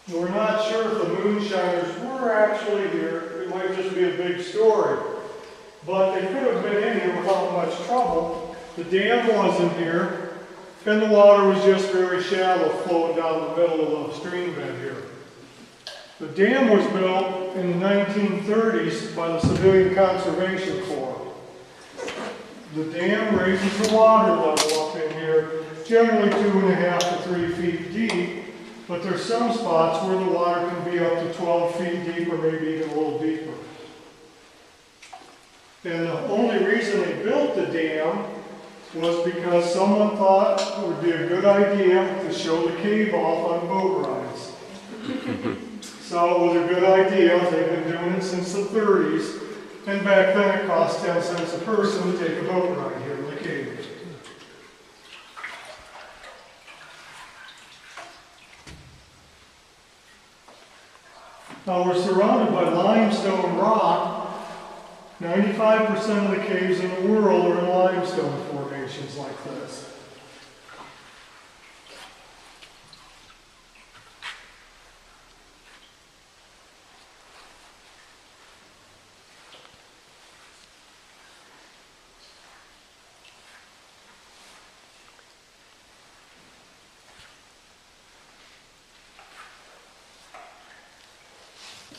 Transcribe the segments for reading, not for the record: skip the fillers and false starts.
We're not sure if the moonshiners were actually here. It might just be a big story. But they could have been in here without much trouble. The dam wasn't here, and the water was just very shallow flowing down the middle of the stream bed here. The dam was built in the 1930s by the Civilian Conservation Corps. The dam raises the water level up in here, generally 2.5 to 3 feet deep, but there's some spots where the water can be up to 12 feet deep or maybe even a little deeper. And the only reason they built the dam was because someone thought it would be a good idea to show the cave off on boat rides. So it was a good idea. They've been doing it since the 30s. And back then it cost 10 cents a person to take a boat ride here in the cave. Now we're surrounded by limestone rock. 95% of the caves in the world are in limestone formations like this.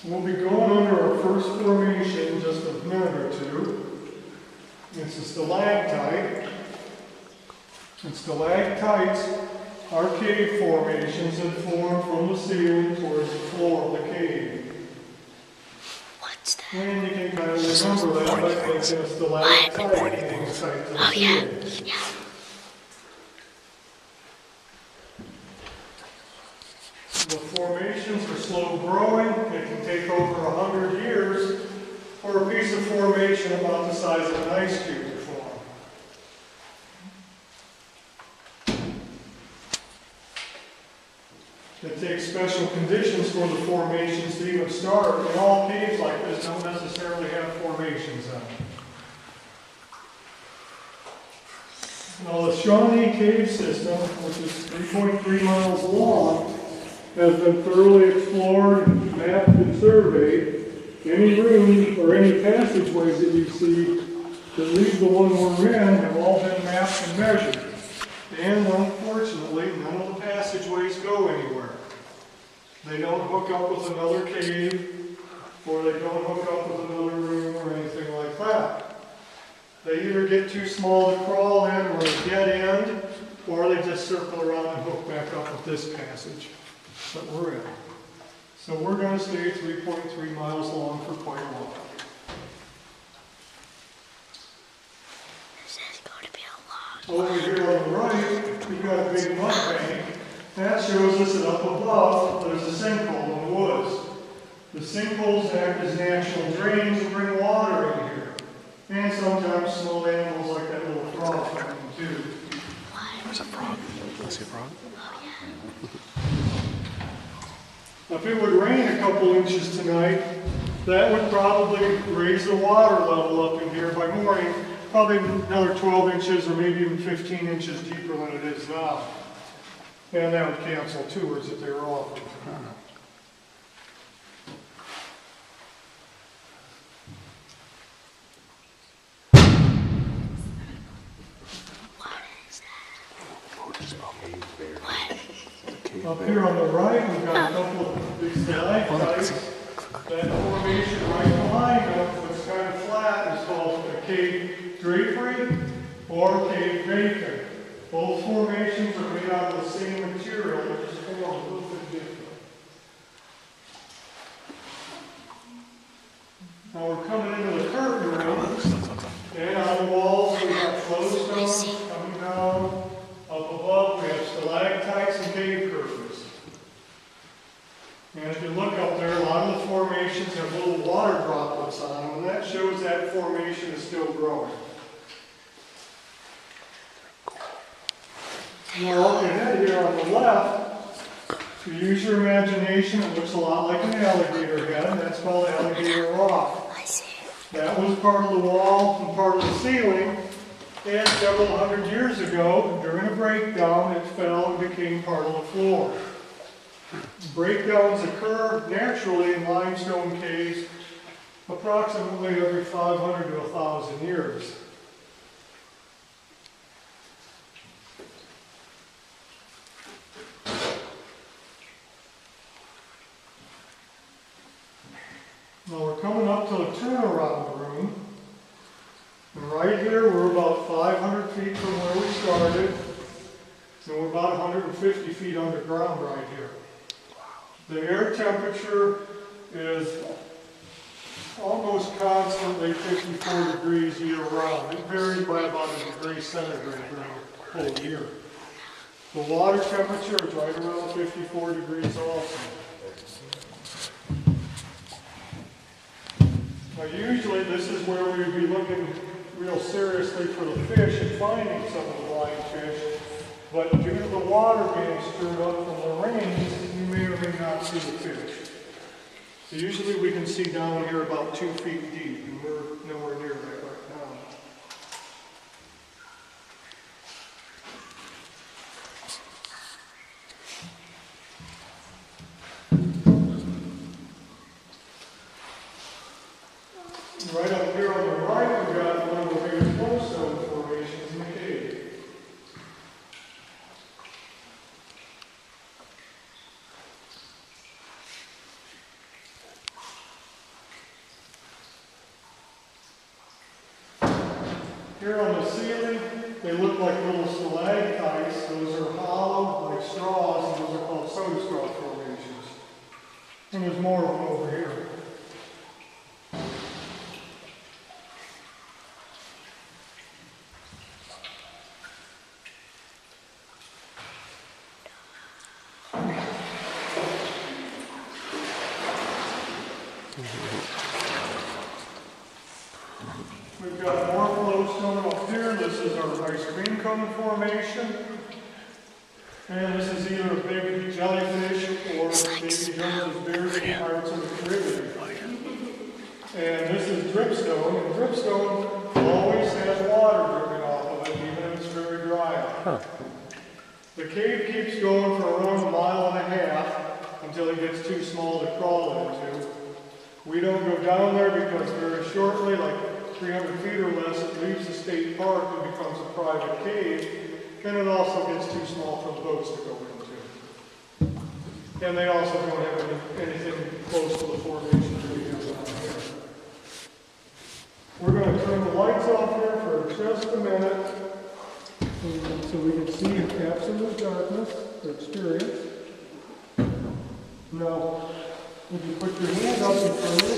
We'll be going under our first formation in just a minute or two. It's a stalactite. And stalactites are cave formations that form from the ceiling towards the floor of the cave. What's that? And you can kind of remember that by thinking of stalactite being tight to the Oh, yeah. ceiling. Yeah. The formations are slow growing. It can take over 100 years for a piece of formation about the size of an ice cube to form. It takes special conditions for the formations to even start. And all caves like this don't necessarily have formations in them. Now the Shawnee Cave System, which is 3.3 miles long, has been thoroughly explored, mapped, and surveyed. Any room or any passageways that you see that leave the one we're in have all been mapped and measured. And unfortunately, none of the passageways go anywhere. They don't hook up with another cave, or they don't hook up with another room or anything like that. They either get too small to crawl in or a dead end, or they just circle around and hook back up with this passage that we're in. So we're going to stay 3.3 miles long for quite a while. This is going to be a long Over here on the right, we've got a big mud bank. That shows us that up above, there's a sinkhole in the woods. The sinkholes act as natural drains to bring water in here. And sometimes small animals like that little frog come in too. There's a frog. Do you see a frog? If it would rain a couple inches tonight, that would probably raise the water level up in here by morning, probably another 12 inches or maybe even 15 inches deeper than it is now. And that would cancel tours that they were offering. Up here on the right, we've got a couple of big stalactites. That formation right behind them, what's kind of flat, is called a cave drapery or cave bacon. Both formations are made out of the same material, they're just formed a little bit different. Now we're coming into the curtain room, and on the walls we have flowstones coming down. Up above we have stalactites and cave curtains. And if you look up there, a lot of the formations have little water droplets on them, and that shows that formation is still growing. Now up ahead here on the left, if you use your imagination, it looks a lot like an alligator head, and that's called alligator rock. I see. That was part of the wall and part of the ceiling, and several hundred years ago, during a breakdown, it fell and became part of the floor. Breakdowns occur naturally in limestone caves approximately every 500 to 1,000 years. Now we're coming up to the turnaround room. And right here, we're about 500 feet from where we started. And we're about 150 feet underground right here. The air temperature is almost constantly 54 degrees year round. It varies by about a degree centigrade during the whole year. The water temperature is right around 54 degrees also. Now usually this is where we would be looking real seriously for the fish and finding some of the blind fish, but due to the water being stirred up from the rains, you may or may not see the fish. So usually we can see down here about 2 feet deep, and we're nowhere near that right now. Right up here on the right, we've got one of the biggest flowstone formations in the cave. Here on the ceiling, they look like little stalactites. Those are hollow, like straws, and those are called soda straw formations. And there's more of them over here. We've got more flowstone up here. This is our ice cream cone formation. And this is either a big jellyfish or Davy Jones's Bears and Pirates of the Caribbean. And this is dripstone, and dripstone always has water dripping off of it, even if it's very dry. The cave keeps going for around 1.5 miles until it gets too small to crawl into. We don't go down there because very shortly, like 300 feet or less, it leaves the state park and becomes a private cave, and it also gets too small for the boats to go into. And they also don't have anything close to the formation that we have down here. We're going to turn the lights off here for just a minute so we can see in absolute darkness the experience. Now, would you put your hand up in front of you?